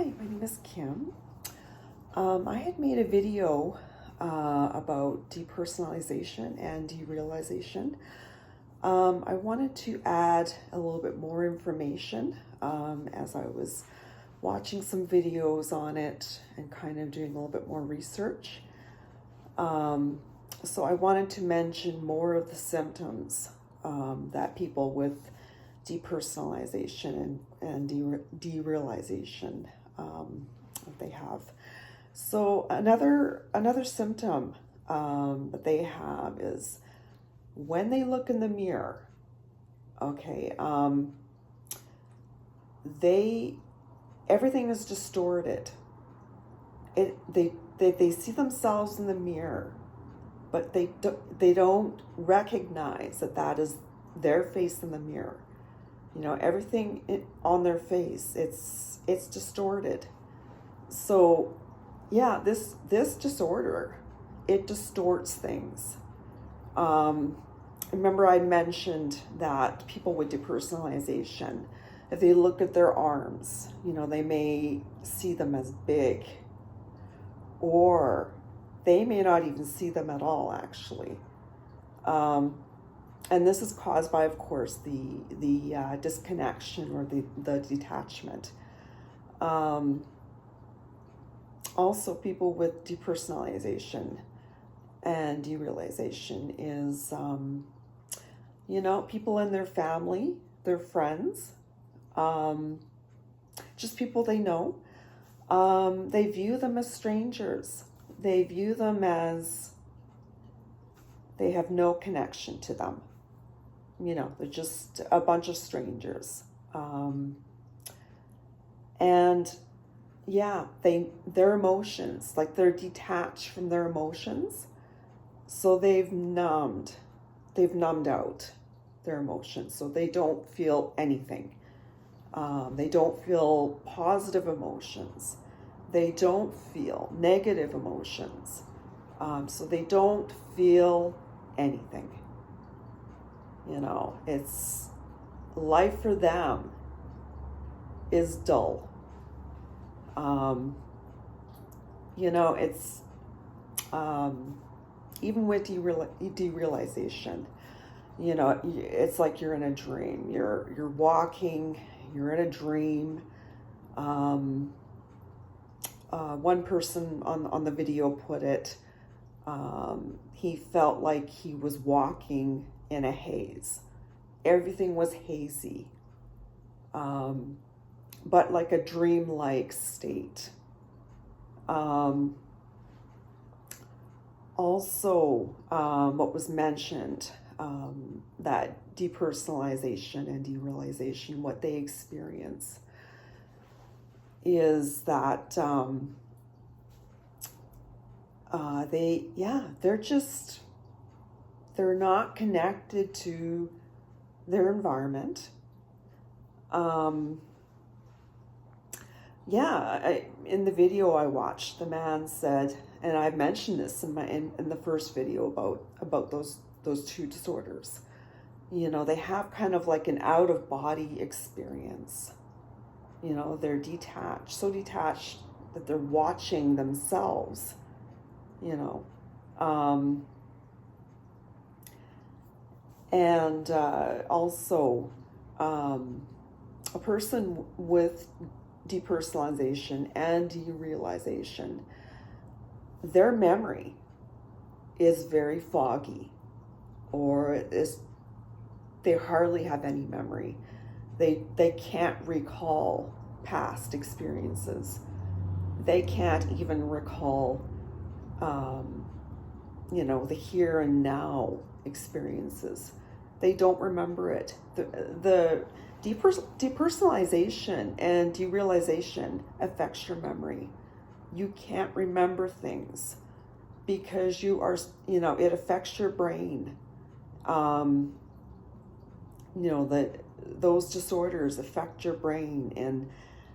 Hi, my name is Kim. I had made a video about depersonalization and derealization. I wanted to add a little bit more information as I was watching some videos on it and kind of doing a little bit more research. So I wanted to mention more of the symptoms that people with depersonalization and derealization they have. So another symptom that they have is when they look in the mirror. Okay, everything is distorted. They see themselves in the mirror, but they don't recognize that is their face in the mirror. You know, everything on their face, it's distorted. So yeah, this disorder, it distorts things. Remember I mentioned that people with depersonalization, if they look at their arms, you know, they may see them as big, or they may not even see them at all, actually. And this is caused by, of course, the disconnection or the detachment. Also, people with depersonalization and derealization is, you know, people in their family, their friends, just people they know. They view them as strangers. They view them as they have no connection to them. You know, they're just a bunch of strangers. And yeah, their emotions, like they're detached from their emotions. So they've numbed out their emotions. So they don't feel anything. They don't feel positive emotions. They don't feel negative emotions. So they don't feel anything. You know, it's life for them is dull. You know, it's even with derealization, you know, it's like you're in a dream. You're walking, you're in a dream. One person on the video put it, he felt like he was walking in a haze. Everything was hazy, but like a dreamlike state. Also, what was mentioned, that depersonalization and derealization, what they experience is that they're not connected to their environment. In the video I watched, the man said, and I've mentioned this in the first video about those two disorders. You know, they have kind of like an out of body experience. You know, they're detached, so detached that they're watching themselves. You know, and also a person with depersonalization and derealization, their memory is very foggy, or they hardly have any memory. They can't recall past experiences. They can't even recall, you know, the here and now experiences. They don't remember it. The depersonalization and derealization affects your memory. You can't remember things because you are, you know, it affects your brain. You know, that those disorders affect your brain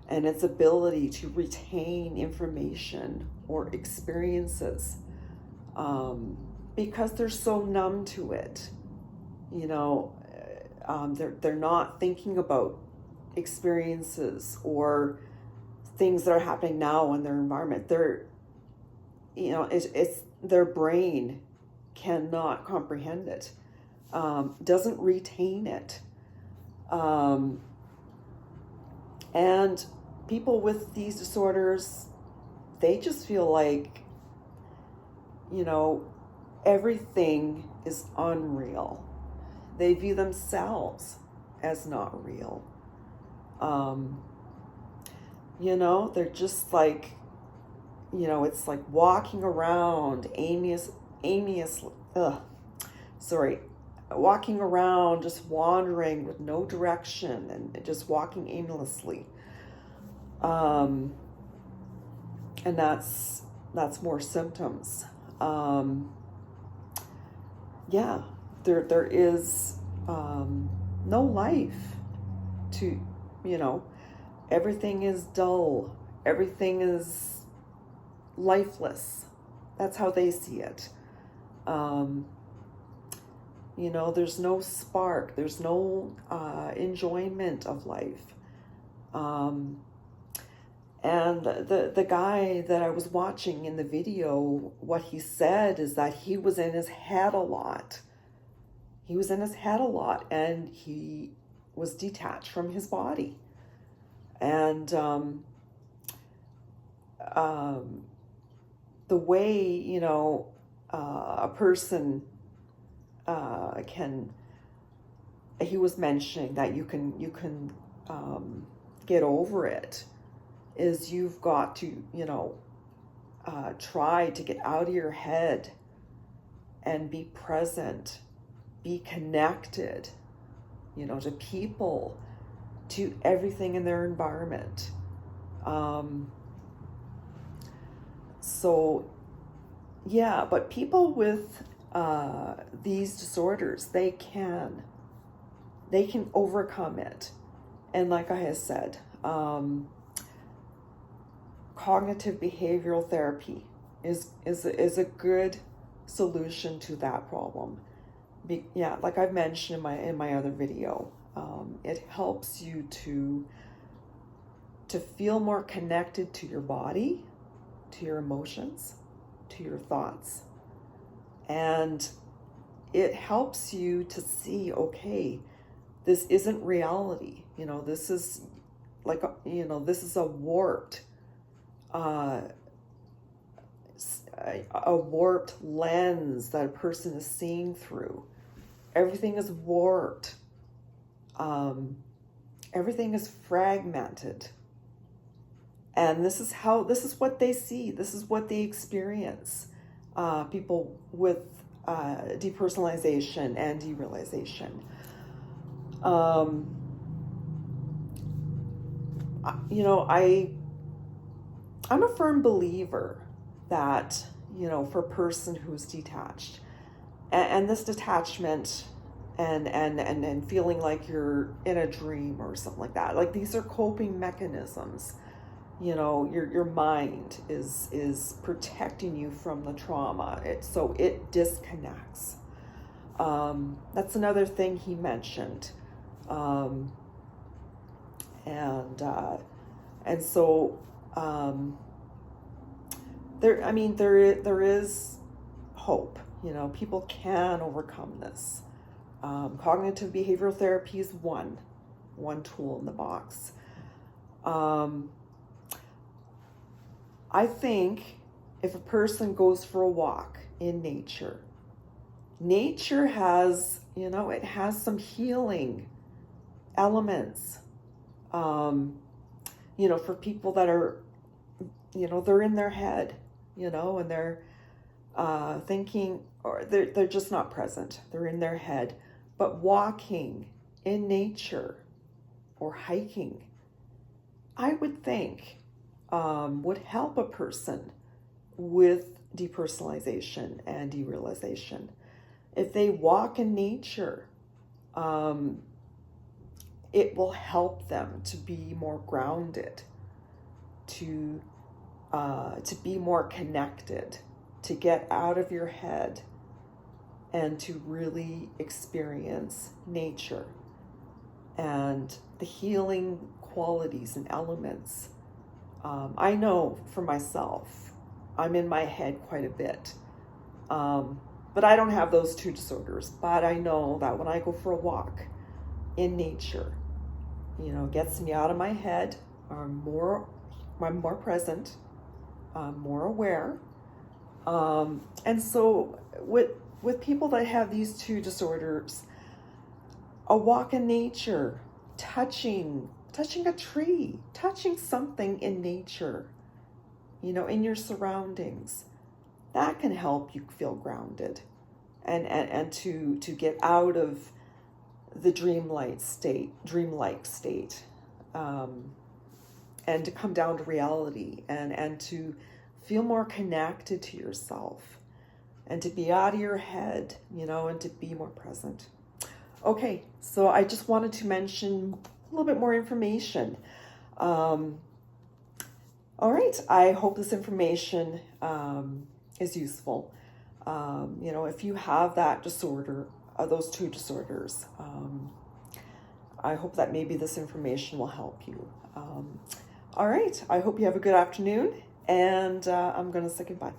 and its ability to retain information or experiences, because they're so numb to it. You know, they're not thinking about experiences or things that are happening now in their environment. They're, it's their brain cannot comprehend it, doesn't retain it. And people with these disorders, they just feel like, everything is unreal. They view themselves as not real. They're just like, it's like walking around walking around just wandering with no direction and just walking aimlessly. And that's more symptoms. There is no life to, everything is dull, everything is lifeless. That's how they see it. There's no spark, there's no enjoyment of life. And the guy that I was watching in the video, what he said is that he was in his head a lot. He was in his head a lot, and he was detached from his body. And the way, a person he was mentioning that you can get over it, is you've got to, try to get out of your head and be present, be connected, to people, to everything in their environment. But people with these disorders, they can overcome it. And like I had said, cognitive behavioral therapy is a good solution to that problem. Like I've mentioned in my other video, it helps you to feel more connected to your body, to your emotions, to your thoughts. And it helps you to see, okay, this isn't reality. This is like, this is a warped lens that a person is seeing through. Everything is warped. Everything is fragmented. And this is what they see. This is what they experience. People with depersonalization and derealization. I'm a firm believer that, for a person who's detached, and this detachment and feeling like you're in a dream or something like that, like these are coping mechanisms. Your mind is protecting you from the trauma. So it disconnects. That's another thing he mentioned. There is hope. People can overcome this. Cognitive behavioral therapy is one tool in the box. I think if a person goes for a walk in nature has, it has some healing elements. For people that are, they're in their head, and they're thinking, or they're just not present. They're in their head. But walking in nature or hiking, I would think, would help a person with depersonalization and derealization. If they walk in nature, it will help them to be more grounded, to be more connected, to get out of your head and to really experience nature and the healing qualities and elements I know for myself, I'm in my head quite a bit. But I don't have those two disorders. But I know that when I go for a walk in nature, gets me out of my head. I'm more present, more aware. And so with people that have these two disorders, a walk in nature, touching a tree, touching something in nature, in your surroundings, that can help you feel grounded and to get out of the dreamlike state, and to come down to reality and to feel more connected to yourself and to be out of your head, and to be more present. Okay, so I just wanted to mention a little bit more information. All right, I hope this information is useful. If you have that disorder, those two disorders, I hope that maybe this information will help you. All right, I hope you have a good afternoon, and I'm going to say goodbye.